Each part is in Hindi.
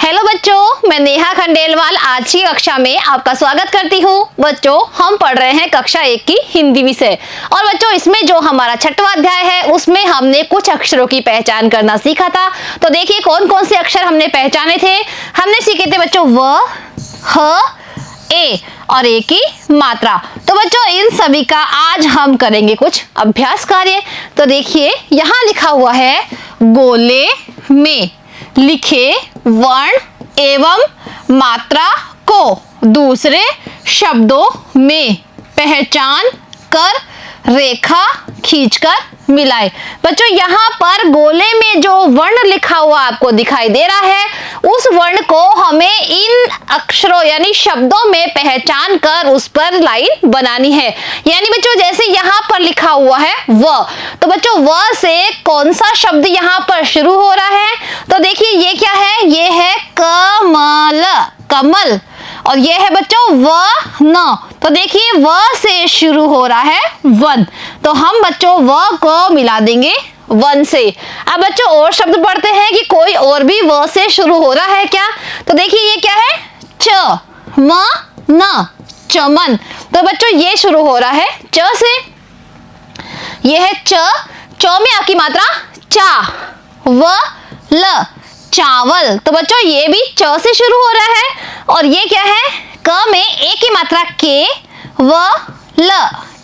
हेलो बच्चों, मैं नेहा खंडेलवाल आज की कक्षा में आपका स्वागत करती हूँ। बच्चों, हम पढ़ रहे हैं कक्षा 1 की हिंदी विषय। और बच्चों, इसमें जो हमारा 6वां अध्याय है उसमें हमने कुछ अक्षरों की पहचान करना सीखा था। तो देखिए कौन कौन से अक्षर हमने पहचाने थे। हमने सीखे थे बच्चों व, ह, ए और ए की मात्रा। तो बच्चों, इन सभी का आज हम करेंगे कुछ अभ्यास कार्य। तो देखिए यहाँ लिखा हुआ है, गोले में लिखे वर्ण एवं मात्रा को दूसरे शब्दों में पहचान कर रेखा खींचकर मिलाए। बच्चों, यहाँ पर गोले में जो वर्ण लिखा हुआ आपको दिखाई दे रहा है, उस वर्ण को हमें इन अक्षरों यानी शब्दों में पहचान कर उस पर लाइन बनानी है। यानी बच्चों, जैसे यहाँ पर लिखा हुआ है व, तो बच्चों व से कौन सा शब्द यहाँ पर शुरू हो रहा है? तो देखिए ये क्या है, ये है कमल, कमल। और ये है बच्चों व न, तो देखिए व से शुरू हो रहा है वन, तो हम बच्चों व को मिला देंगे वन से। अब बच्चों और शब्द पढ़ते हैं कि कोई और भी व से शुरू हो रहा है क्या। तो देखिए ये क्या है, च म न, चमन। तो बच्चों ये शुरू हो रहा है च से। ये है च में आ की मात्रा चा, व ल चावल। तो बच्चों ये भी च से शुरू हो रहा है। और ये क्या है, क में ए की मात्रा के, व ल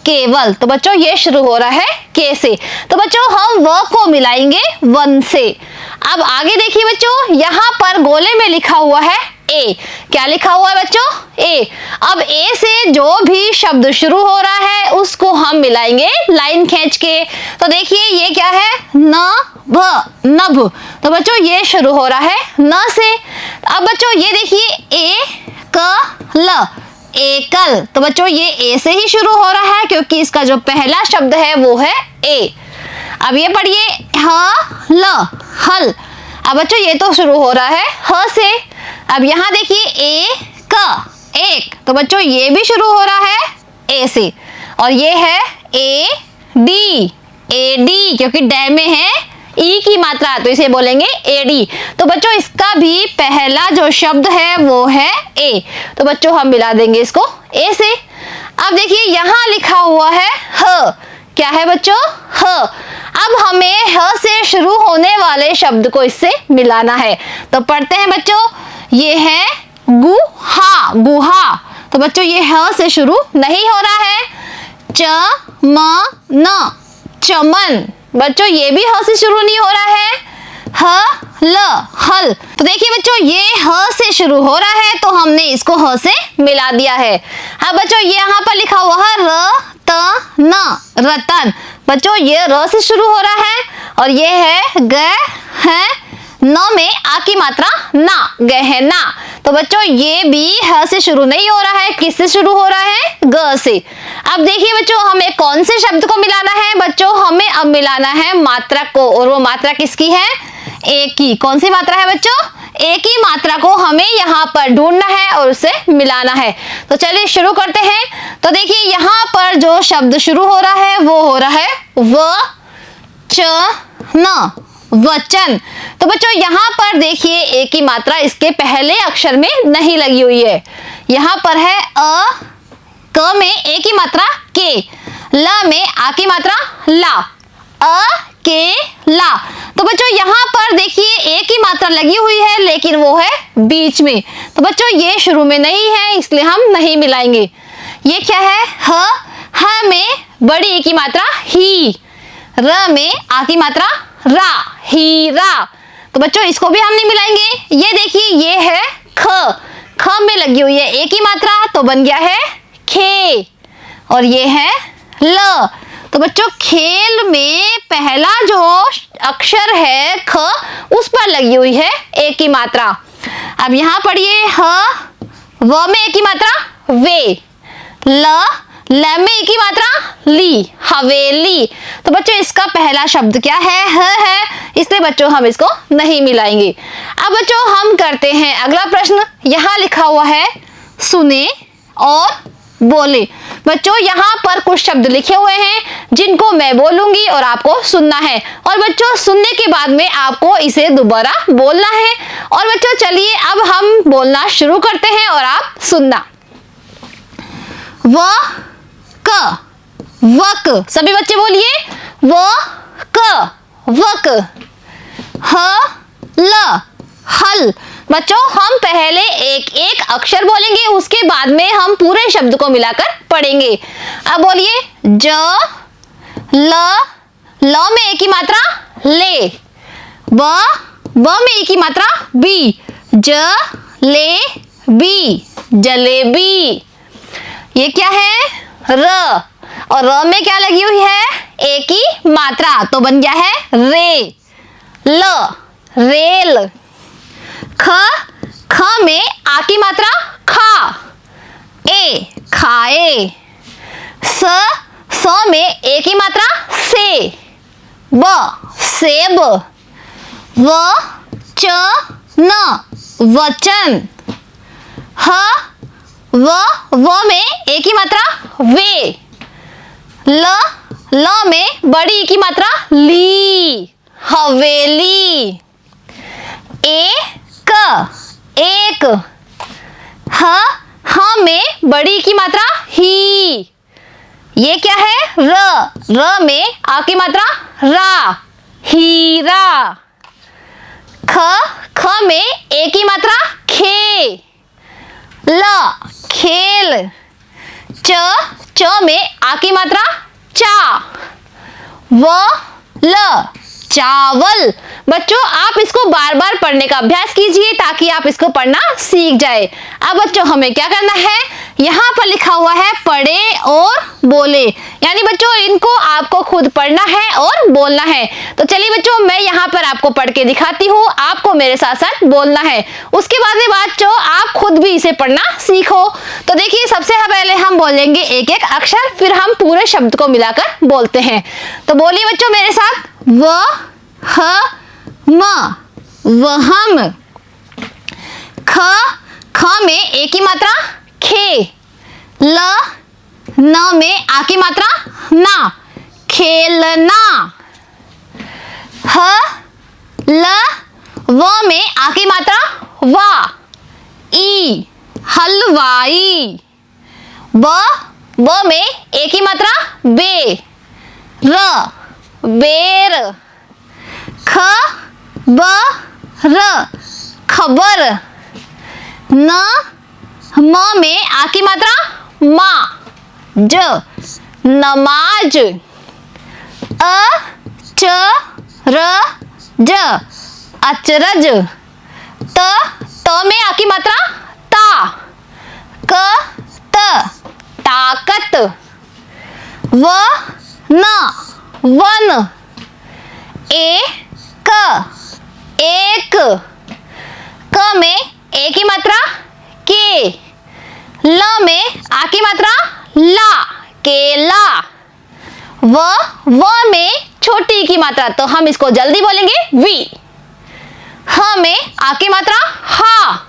केवल। तो बच्चों ये शुरू हो रहा है के से। तो बच्चों हम व को मिलाएंगे वन से। अब आगे देखिए बच्चों, यहाँ पर गोले में लिखा हुआ है ए। क्या लिखा हुआ है बच्चों, ए। अब ए से जो भी शब्द शुरू हो रहा है उसको हम मिलाएंगे लाइन खींच के। तो देखिए ये क्या है, न भ, नभ। तो बच्चों ये शुरू हो रहा है न से। अब बच्चों ये देखिए ए क ल, एकल। तो बच्चों ये ए से ही शुरू हो रहा है क्योंकि इसका जो पहला शब्द है वो है ए। अब ये पढ़िए ह ल, हल। अब बच्चों ये तो शुरू हो रहा है ह से। अब यहाँ देखिए ए क, एक। तो बच्चों ये भी शुरू हो रहा है ए से। और ये है ए डी, ए डी, क्योंकि डे में है ई की मात्रा तो इसे बोलेंगे एडी। तो बच्चों इसका भी पहला जो शब्द है वो है ए। तो बच्चों हम मिला देंगे इसको ए से। अब देखिए यहाँ लिखा हुआ है ह। क्या है बच्चों, ह। अब हमें ह से शुरू होने वाले शब्द को इससे मिलाना है। तो पढ़ते हैं बच्चों, ये है गुहा, गुहा। तो बच्चों ये ह से शुरू नहीं हो रहा है। च म न, चमन। बच्चों ये भी ह से शुरू नहीं हो रहा है। ह ल, हल। तो देखिए बच्चों ये ह से शुरू हो रहा है तो हमने इसको ह से मिला दिया है। अब बच्चों ये यहाँ पर लिखा हुआ है र त न, रतन। बच्चों ये र से शुरू हो रहा है। और ये है ग है न में आ की मात्रा ना, गहना। तो बच्चों ये भी ह से शुरू नहीं हो रहा है, किससे शुरू हो रहा है, ग से। अब देखिए बच्चों हमें कौन से शब्द को मिलाना है। बच्चों हमें अब मिलाना है मात्रा को, और वो मात्रा किसकी है, ए की। कौन सी मात्रा है बच्चों, ए की मात्रा को हमें यहाँ पर ढूंढना है और उसे मिलाना है। तो चलिए शुरू करते हैं। तो देखिए यहाँ पर जो शब्द शुरू हो रहा है वो हो रहा है व च न, वचन। तो बच्चों यहाँ पर देखिए ए की मात्रा इसके पहले अक्षर में नहीं लगी हुई है। यहाँ पर है अ, क में ए की मात्रा के, ल में आ की मात्रा ला, अ के ला। तो बच्चों यहाँ पर देखिए ए की मात्रा लगी हुई है लेकिन वो है बीच में। तो बच्चों ये शुरू में नहीं है इसलिए हम नहीं मिलाएंगे। ये क्या है, ह में बड़ी ए की मात्रा ही, र में आ की मात्रा रा, हीरा। तो बच्चों इसको भी हम नहीं मिलाएंगे। ये देखिए ये है ख, ख में लगी हुई है ए की मात्रा तो बन गया है खे। और ये है ल। तो बच्चों खेल में पहला जो अक्षर है ख, उस पर लगी हुई है ए की मात्रा। अब यहाँ पढ़िए ह, व में ए की मात्रा वे, ल में ए की मात्रा ली, हवेली। तो बच्चों इसका पहला शब्द क्या है, ह है, इसलिए बच्चों हम इसको नहीं मिलाएंगे। अब बच्चों हम करते हैं अगला प्रश्न। यहाँ लिखा हुआ है सुने और बोले। बच्चों यहाँ पर कुछ शब्द लिखे हुए हैं जिनको मैं बोलूंगी और आपको सुनना है। और बच्चों सुनने के बाद में आपको इसे दोबारा बोलना है और बच्चों चलिए अब हम बोलना शुरू करते हैं और आप सुनना। व क वक, सभी बच्चे बोलिए व क वक। ह ल हल। बच्चों हम पहले एक एक अक्षर बोलेंगे, उसके बाद में हम पूरे शब्द को मिलाकर पढ़ेंगे। अब बोलिए ज ल में एक ही मात्रा ले, ब में एक ही मात्रा बी, ज ले बी जलेबी। ये क्या है र, और र में क्या लगी हुई है एक ही मात्रा, तो बन गया है रे। ल रेल। ख में आ की मात्रा खा, ए खाए। स में एक ही मात्रा से, ब सेब। व च न वचन। व में एक ही मात्रा वे। ल में बड़ी की मात्रा ली हवेली। एक। ह में बड़ी की मात्रा ही, ये क्या है र में आ की मात्रा रा हीरा। ख में एक ही मात्रा खे, ल खेल। च में आ की मात्रा चा, व ल चावल। बच्चों आप इसको बार बार पढ़ने का अभ्यास कीजिए ताकि आप इसको पढ़ना सीख जाए। अब बच्चों हमें क्या करना है, यहाँ पर लिखा हुआ है पढ़े और बोले, यानी बच्चों इनको आपको खुद पढ़ना है और बोलना है। तो चलिए बच्चों मैं यहाँ पर आपको पढ़ के दिखाती हूँ, आपको मेरे साथ साथ बोलना है। उसके बाद में बच्चों आप खुद भी इसे पढ़ना सीखो। तो देखिए सबसे पहले हम बोलेंगे एक एक अक्षर, फिर हम पूरे शब्द को मिलाकर बोलते हैं। तो बोलिए बच्चों मेरे साथ, व ह म वहम। ख में एक ही मात्रा खे। न में आ की मात्रा ना, खेलना। व में आ की मात्रा वा, ई हलवाई। ब में एक ही मात्रा बे, बेर। र खबर। म में आ की मात्रा मा, ज नमाज। ज अचरज। त में आ की मात्रा ता, ताकत। वन। एक। क में एक ही मात्रा के। ल में आ की मात्रा ला, केला। व में छोटी की मात्रा, तो हम इसको जल्दी बोलेंगे वी। ह में आ की मात्रा हा,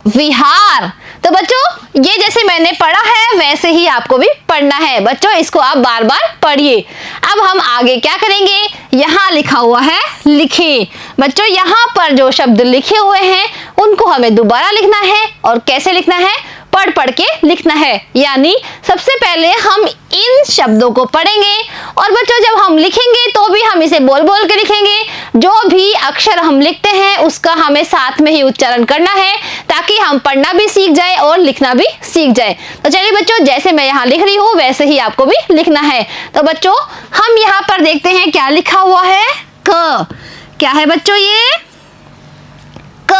विहार। तो बच्चों ये जैसे मैंने पढ़ा है वैसे ही आपको भी पढ़ना है। बच्चों इसको आप बार बार पढ़िए। अब हम आगे क्या करेंगे, यहाँ लिखा हुआ है लिखे। बच्चों यहाँ पर जो शब्द लिखे हुए हैं उनको हमें दोबारा लिखना है, और कैसे लिखना है, पढ़ पढ़ के लिखना है। यानी सबसे पहले हम इन शब्दों को पढ़ेंगे, और बच्चों जब हम लिखेंगे तो भी हम इसे बोल बोल के लिखेंगे। जो भी अक्षर हम लिखते हैं उसका हमें साथ में ही उच्चारण करना है, ताकि हम पढ़ना भी सीख जाए और लिखना भी सीख जाए। तो चलिए बच्चों जैसे मैं यहाँ लिख रही हूँ वैसे ही आपको भी लिखना है। तो बच्चों हम यहाँ पर देखते हैं क्या लिखा हुआ है, क। क्या है बच्चों ये क,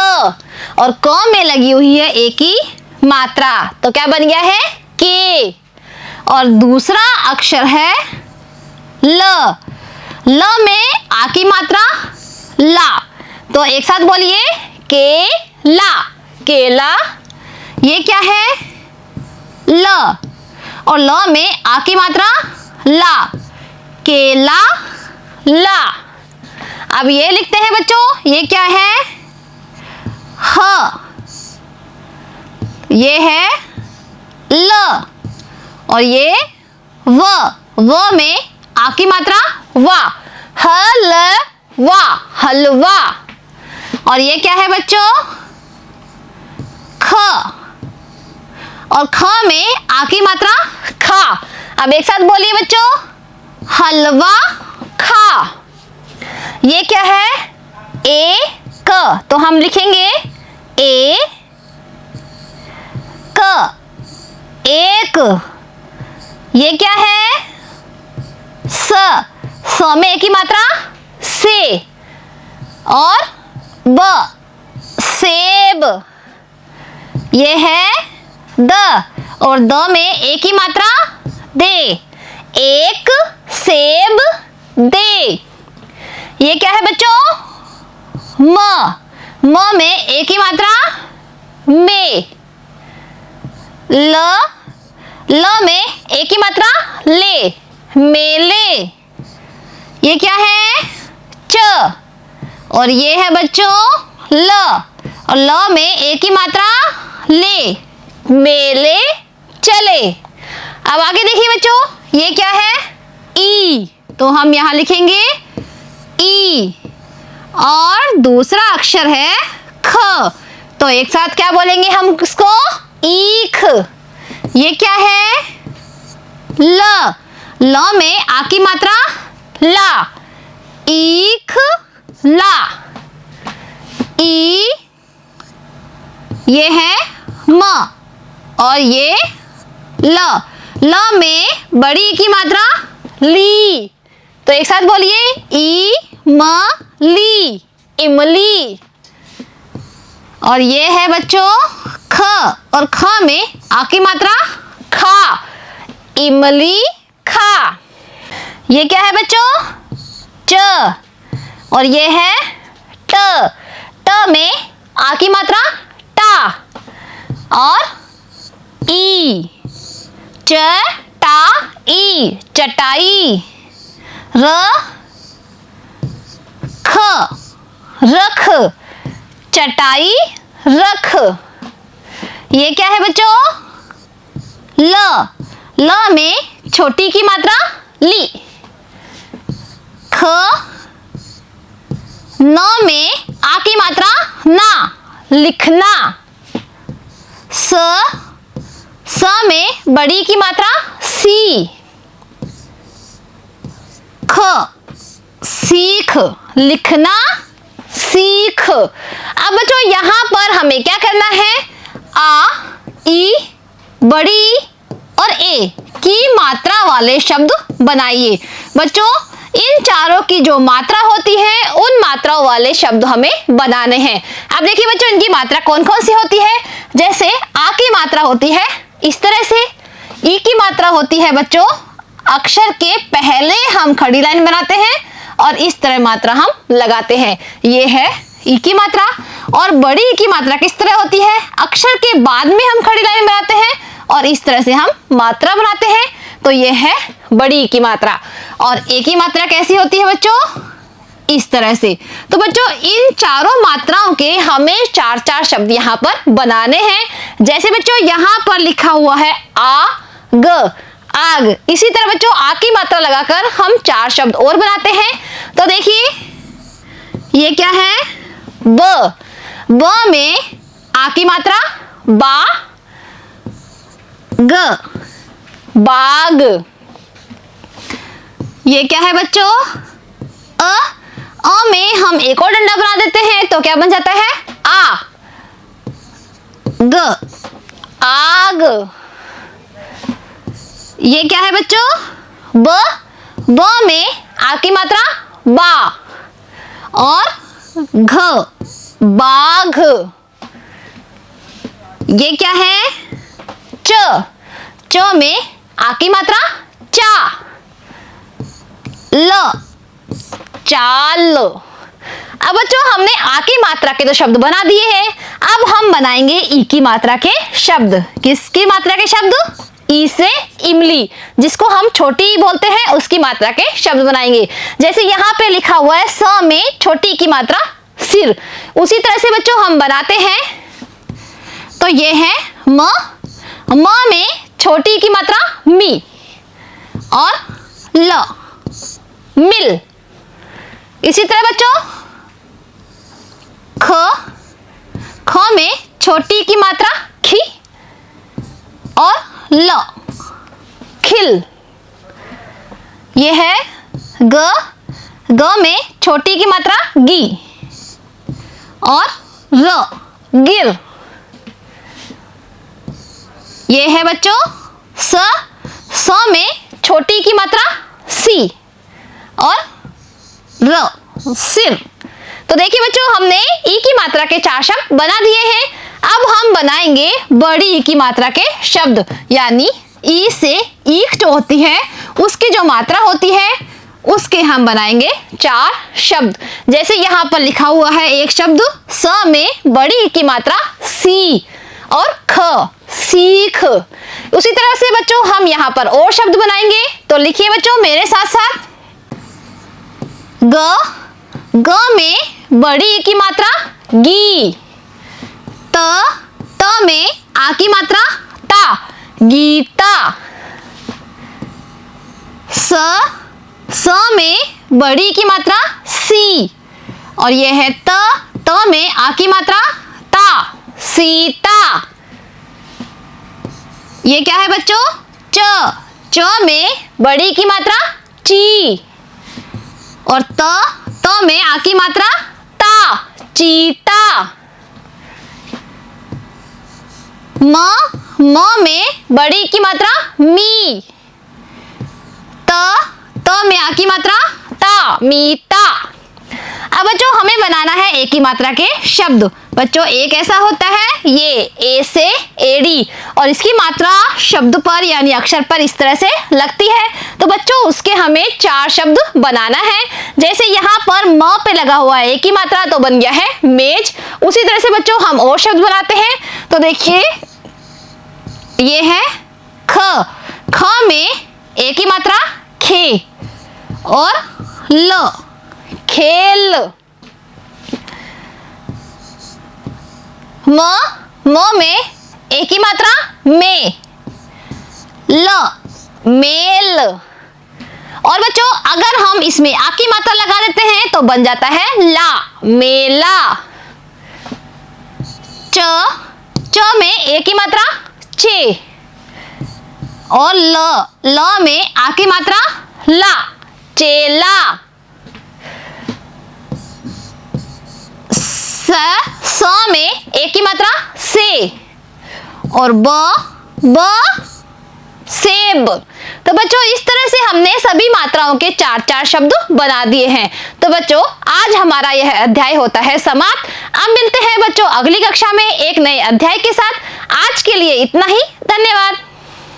और क में लगी हुई है एक ही मात्रा, तो क्या बन गया है के। और दूसरा अक्षर है ल। ल में आ की मात्रा ला, तो एक साथ बोलिए केला, केला। ये क्या है ल, और ल में आ की मात्रा ला, केला ला। अब ये लिखते हैं बच्चों, ये क्या है ह, ये है ल, और ये व में आ की मात्रा वा, हलवा, हलवा। और ये क्या है बच्चों? ख। और ख में आ की मात्रा खा। अब एक साथ बोलिए बच्चों, हलवा खा। ये क्या है? ए क, तो हम लिखेंगे ए क, एक। ये क्या है? स, स में एक ही मात्रा से। और ब, सेब। ये है द, और द में एक ही मात्रा दे, एक सेब दे। ये क्या है बच्चों? म, म में एक ही मात्रा में। ल, ल में एक ही मात्रा ले, मेले। ये क्या है? च, और ये है बच्चों ल, और ल में एक ही मात्रा ले, मेले चले। अब आगे देखिए बच्चों, ये क्या है? ई, तो हम यहां लिखेंगे ई। और दूसरा अक्षर है ख, तो एक साथ क्या बोलेंगे हम इसको? ईख। ये क्या है? ल, ल में आ की मात्रा ला, ईख ला। ई, ये है म, और ये ल, ल में बड़ी की मात्रा ली, तो एक साथ बोलिए ई म ली, इमली। और ये है बच्चों ख, और ख में आ की मात्रा खा, इमली खा। ये क्या है बच्चों? च, और ये है ट, ट में आ की मात्रा टा, और ई, च टा ई, चटाई। र, ख, रख, चटाई रख। ये क्या है बच्चों? ल, ल में छोटी की मात्रा ली, ख, न में आ की मात्रा ना, लिखना। स, स में बड़ी की मात्रा सी, ख, सीख, लिखना सीख। अब बच्चों यहां पर हमें क्या करना है? आ, ई, बड़ी और ए की मात्रा वाले शब्द बनाइए। बच्चों इन चारों की जो मात्रा होती है उन मात्राओं वाले शब्द हमें बनाने हैं। अब देखिए बच्चों इनकी मात्रा कौन कौन सी होती है। जैसे आ की मात्रा होती है इस तरह से, ई की मात्रा होती है बच्चों अक्षर के पहले हम खड़ी लाइन बनाते हैं और इस तरह मात्रा हम लगाते हैं, ये है ई की मात्रा। और बड़ी ई की मात्रा किस तरह होती है? अक्षर के बाद में हम खड़ी लाइन बनाते हैं और इस तरह से हम मात्रा बनाते हैं, तो ये है बड़ी ई की मात्रा। और ए की मात्रा कैसी होती है बच्चों? इस तरह से। तो बच्चों इन चारों मात्राओं के हमें चार चार शब्द यहाँ पर बनाने हैं। जैसे बच्चों यहाँ पर लिखा हुआ है आ ग, आग। इसी तरह बच्चों आ की मात्रा लगाकर हम चार शब्द और बनाते हैं। तो देखिए ये क्या है? ब, ब में आ की मात्रा बा, ग, बाग। ये क्या है बच्चों? अ, अ में हम एक और डंडा बना देते हैं तो क्या बन जाता है? आ, ग, आग। ये क्या है बच्चों? ब, ब में आ की मात्रा बा और घ, बाघ। ये क्या है? च, च में आ की मात्रा चा, ल, चाल। अब बच्चों हमने आ की मात्रा के तो शब्द बना दिए हैं, अब हम बनाएंगे ई की मात्रा के शब्द। किसकी मात्रा के शब्द? ई से इमली, जिसको हम छोटी ई बोलते हैं, उसकी मात्रा के शब्द बनाएंगे। जैसे यहाँ पे लिखा हुआ है स में छोटी की मात्रा सिर, उसी तरह से बच्चों हम बनाते हैं। तो ये है म, म में छोटी की मात्रा मी और ल, मिल। इसी तरह बच्चों ख, ख में छोटी की मात्रा खी और ल, खिल। ये है ग, ग में छोटी की मात्रा गी और र, गिर। ये है बच्चों स, स में छोटी की मात्रा सी और र, सिर। तो देखिए बच्चों, हमने ई की मात्रा के 4 शब्द बना दिए हैं। अब हम बनाएंगे बड़ी ई की मात्रा के शब्द, यानी ई से ईख जो होती है उसकी जो मात्रा होती है उसके हम बनाएंगे 4 शब्द। जैसे यहाँ पर लिखा हुआ है एक शब्द स में बड़ी ई की मात्रा सी और ख, सीख। उसी तरह से बच्चों हम यहाँ पर और शब्द बनाएंगे। तो लिखिए बच्चों मेरे साथ साथ, ग, ग में बड़ी ई की मात्रा गी, त में आ की मात्रा ता, गीता। स में बड़ी की मात्रा सी और यह है त में आ की मात्रा ता, सीता। ये क्या है बच्चों? च में बड़ी की मात्रा ची और त में आ की मात्रा ता, चीता। म में बड़ी की मात्रा मी, त में आ की मात्रा ता, मीता। अब बच्चों हमें बनाना है ए की मात्रा के शब्द। बच्चों एक ऐसा होता है ये ए से एडी और इसकी मात्रा शब्द पर यानी अक्षर पर इस तरह से लगती है। तो बच्चों उसके हमें 4 शब्द बनाना है। जैसे यहाँ पर म पे लगा हुआ है ए की मात्रा तो बन गया है मेज। उसी तरह से बच्चों हम और शब्द बनाते हैं। तो देखिए ये है ख, ख में ए की मात्रा खे और ल, खेल। म में ए की मात्रा में, ल, मेल। और बच्चों अगर हम इसमें आ की मात्रा लगा देते हैं तो बन जाता है ला, मेला। च में ए की मात्रा चे और ल में आ की मात्रा ला, चेला। स में ए की मात्रा से और ब सेब। तो बच्चों इस तरह से हमने सभी मात्राओं के 4-4 शब्द बना दिए हैं। तो बच्चों आज हमारा यह अध्याय होता है समाप्त। अब मिलते हैं बच्चों अगली कक्षा में एक नए अध्याय के साथ। आज के लिए इतना ही, धन्यवाद।